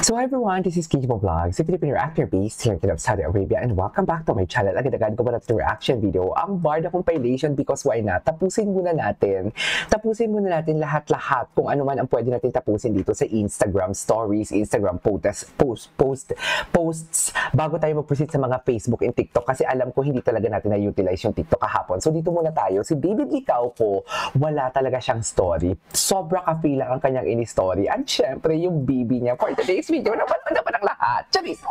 So hi everyone, this is Kikibo Vlogs, a Filipino reactor based here in Saudi Arabia, and welcome back to my channel. Agad-agad ko muna ito reaction video, ang Barda Compilation, because why not? Tapusin muna natin lahat-lahat kung ano man ang pwede natin tapusin dito sa Instagram stories, Instagram posts, bago tayo mag-proceed sa mga Facebook and TikTok, kasi alam ko hindi talaga natin na-utilize yung TikTok kahapon. So dito muna tayo. Si David Licauco, wala talaga siyang story. Sobra ka-feel lang ang kanyang ini-story. At syempre, yung baby niya for today's video, napanood naman ang lahat. Charis!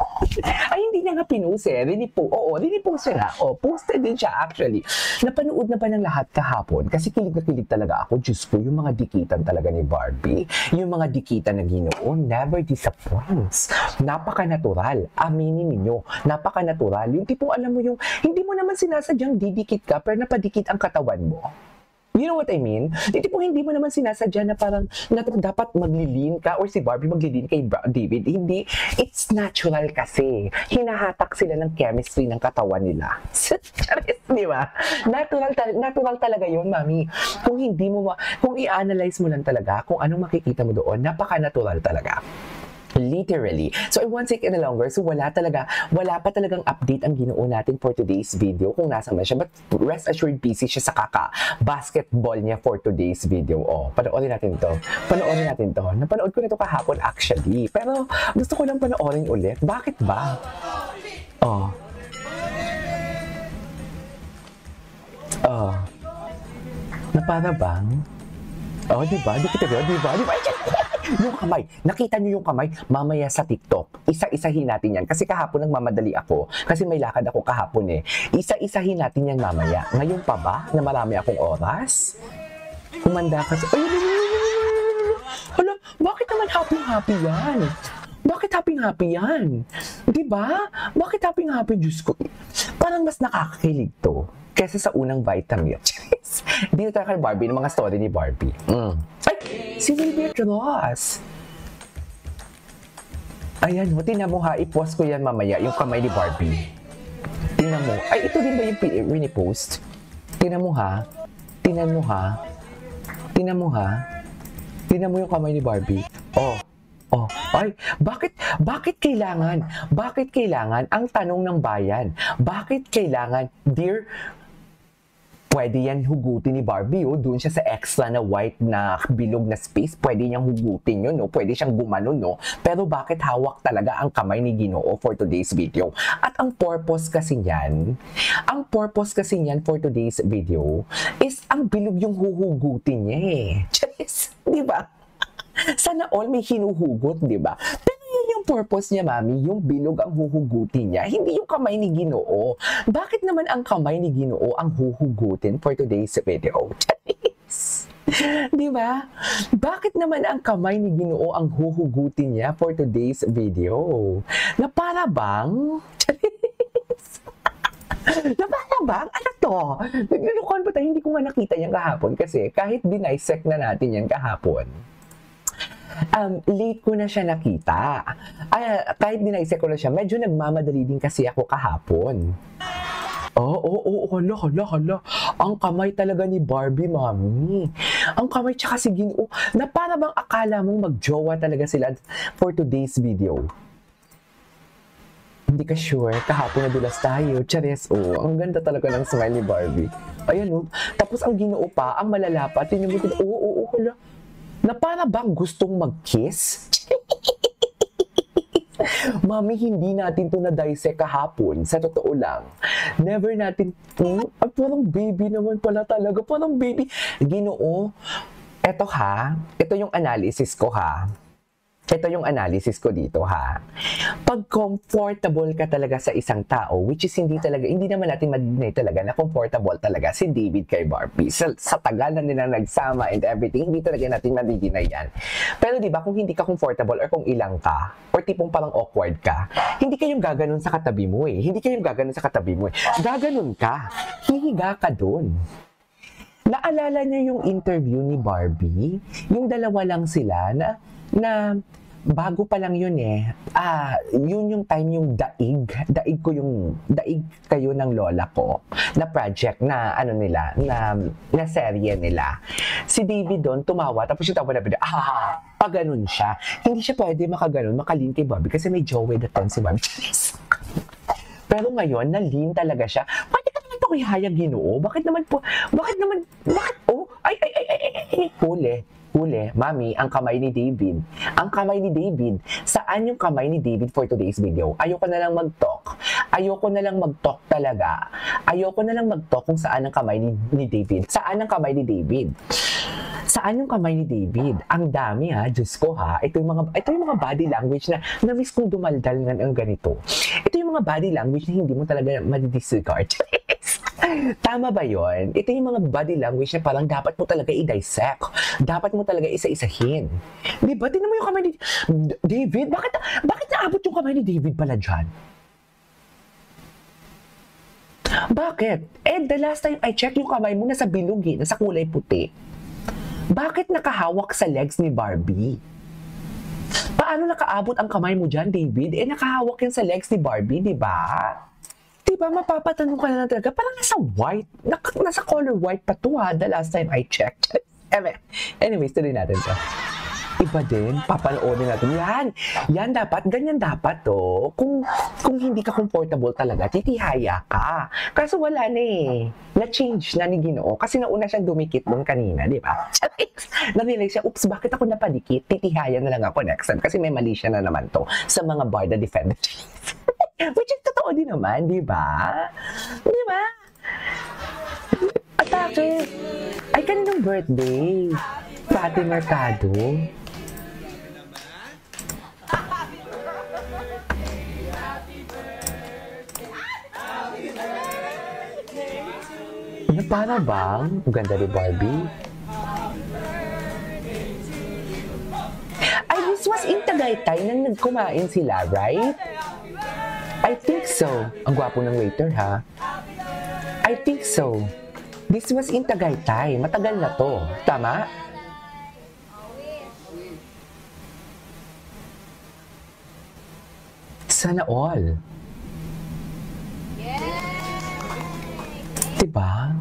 Ay, hindi niya nga pinost eh. Rinipost siya na. Posted din siya actually. Napanood na ba ng lahat kahapon? Kasi kilig na kilig talaga ako. Diyos ko, yung mga dikitan talaga ni Barbie, yung mga dikitan na Ginoo, never disappoints. Napaka-natural. Aminin ninyo. Napaka-natural. Yung tipong alam mo yung, hindi mo naman sinasadyang didikit ka, pero napadikit ang katawan mo. You know what I mean? Hindi po, hindi mo naman sinasadya na parang dapat maglilin ka or si Barbie maglilin kay David. Hindi. It's natural kasi. Hinahatak sila ng chemistry ng katawan nila. Di ba? Natural talaga yun, mami. Kung hindi mo, kung i-analyze mo lang talaga, kung anong makikita mo doon, napaka-natural talaga. Literally. So I won't take any longer. So wala pa talagang update ang Ginoo natin for today's video kung nasa man siya. But rest assured, busy siya sa basketball niya for today's video. Panoorin natin to. Napanood ko na to kahapon actually. Pero gusto ko lang panoorin ulit. Bakit ba? Na para bang? Diba? Yung kamay. Nakita niyo yung kamay? Mamaya sa TikTok. Isa-isahin natin yan. Kasi kahapon nagmamadali ako. Kasi may lakad ako kahapon eh. Isa-isahin natin yan mamaya. Ngayon pa ba na marami akong oras? Kumanda ka sa... Hala, bakit naman happy-happy yan? Bakit happy-happy yan? Diba? Bakit happy-happy? Diyos ko. Parang mas nakakakilig to kesa sa unang vitamin. Hindi na tayo kay Barbie ng mga story ni Barbie. Ay! Si Wilbert Ross! Ayan mo, tingnan mo ha. I-post ko yan mamaya, yung kamay ni Barbie. Tingnan mo. Ay, ito din ba yung rinipost? Tingnan mo ha. Tingnan mo yung kamay ni Barbie. Ay, bakit kailangan? Ang tanong ng bayan, bakit kailangan, dear, pwede yan hugutin ni Barbie, doon siya sa extra na white na bilog na space, pwede niyang hugutin yun, pwede siyang gumanon, pero bakit hawak talaga ang kamay ni Ginoo for today's video? At ang purpose kasi niyan for today's video is ang bilog yung huhugutin niya Charis, di ba? Sana all may hinuhugot, di ba? Pero yun yung purpose niya, mami, yung bilog ang huhugutin niya, hindi yung kamay ni Ginoo. Bakit naman ang kamay ni Ginoo ang huhugutin for today's video? Charis! Di ba? Bakit naman ang kamay ni Ginoo ang huhugutin niya for today's video? Na para bang? Charis! Na para bang? Ano to? Naglulukuhan ba tayo? Hindi ko nga nakita yan kahapon kasi kahit dinisect na natin yan kahapon, late ko na siya nakita. Kahit dinaisip ko na siya, medyo nagmamadali din kasi ako kahapon. Hala. Ang kamay talaga ni Barbie, mami. Ang kamay tsaka si Ginoo, na para bang akala mong magjowa talaga sila for today's video. Hindi ka sure, kahapon nadulas tayo. Charis, ang ganda talaga ng smile ni Barbie. Ayan, tapos ang Ginoo pa, ang malalapat. Tingnan mo, hala. Na para bang gustong mag-kiss? Mami, hindi natin to na-dissect kahapon. Sa totoo lang. Never natin to. Parang baby naman pala talaga. Parang baby. Ginoo, eto ha. Ito yung analysis ko ha. Ito yung analysis ko dito ha. Pag comfortable ka talaga sa isang tao, which is hindi naman natin ma-deny talaga na comfortable talaga si David kay Barbie. Sa tagal na nila nagsama and everything, hindi talaga natin ma-deny yan. Pero di ba kung hindi ka comfortable or kung ilang ka, or tipong parang awkward ka, hindi kayong gaganon sa katabi mo Gaganon ka. Hihiga ka dun. Naalala niyo yung interview ni Barbie? Yung dalawa lang sila na bago pa lang yun yun yung time yung daig kayo ng lola ko na project na na serye nila. Si David doon tumawa tapos yung tawa na Paganon siya. Hindi siya pwede makaganon, makalin kay Barbie kasi may Joey that time si Barbie. Pero ngayon, nalin talaga siya. Pwede ka naman ito kay Hayag Ginoo? Bakit naman, oh, huli, mami, ang kamay ni David. Ang kamay ni David. Saan yung kamay ni David for today's video? Ayoko na lang mag-talk. Ayoko na lang mag-talk talaga. Ayoko na lang mag-talk kung saan ang kamay ni David. Saan ang kamay ni David? Saan yung kamay ni David? Ang dami ha, Diyos ko ha. Ito yung mga body language na na-miss kong dumaldal ng ganito. Ito yung mga body language na hindi mo talaga madi-disregard. Tama ba yon? Ito yung mga body language na parang dapat mo talaga i-dissect. Dapat mo talaga isa-isahin. Di ba? Tingnan mo yung kamay ni David. Bakit naabot yung kamay ni David pala dyan? Bakit? The last time I checked yung kamay mo nasa bilog eh, nasa kulay puti. Bakit nakahawak sa legs ni Barbie? Paano nakaabot ang kamay mo dyan, David? Nakahawak yan sa legs ni Barbie, di ba? Diba, mapapatanong ka na lang talaga, parang nasa white, nasa color white pa to ha, the last time I checked. Anyways, tuloy natin to. Iba din, papanoorin natin. Yan dapat, ganyan dapat to. Kung hindi ka comfortable talaga, titihaya ka. Kaso wala na eh. Na-change na ni Ginoo. Kasi nauna siyang dumikit doon kanina, di ba? Na-realize siya, oops, bakit ako napadikit? Titihaya na lang ako next time. Kasi may mali siya na naman to sa mga Barda Defenders. Which is totoo din naman, di ba? Di ba? Atake. Ay, kaninong birthday? Pati Mercado. Para bang? Ang ganda ni Barbie. Ay, this was in Tagaytay nang nagkumain sila, right? I think so. Ang gwapo ng waiter, ha? I think so. This was in Tagaytay. Matagal na to. Tama? Sana all. Diba?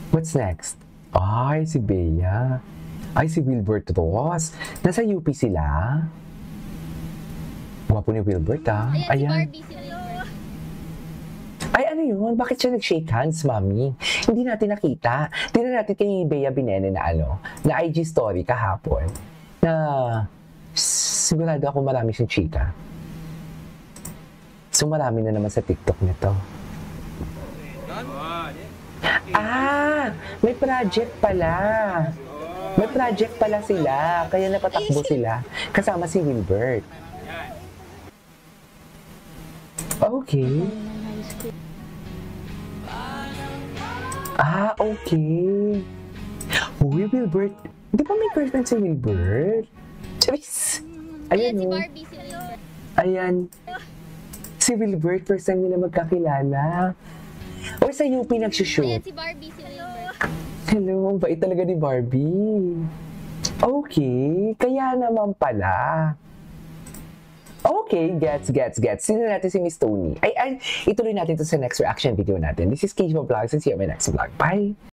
What's next? Ay, si Bea. Ay, si Wilbert Ross. Nasa UP sila. Gwapo ni Wilbert, ha? Ayan. Ay, ano yun? Bakit siya nag-shake hands, mami? Hindi natin nakita. Tingnan natin kay Bea Binene na na IG story kahapon. Na sigurado ako marami siyang chika. So, marami na naman sa TikTok nito. May project pala. May project pala sila. Kaya napatakbo sila. Kasama si Wilbert. Okay. Okay. Uy, Wilbert. Di ba may girlfriend si Wilbert? Charis. Ayan o. Ayan. Si Wilbert, first time nila magkakilala. O sa UP nagsushoot. Ayan si Barbie. Hello, ang bait talaga ni Barbie. Okay, kaya naman pala. Okay, gets. Sino natin si Miss Tony? Ituloy natin to sa next reaction video natin. This is Keijo Vlogs and see you in my next vlog. Bye!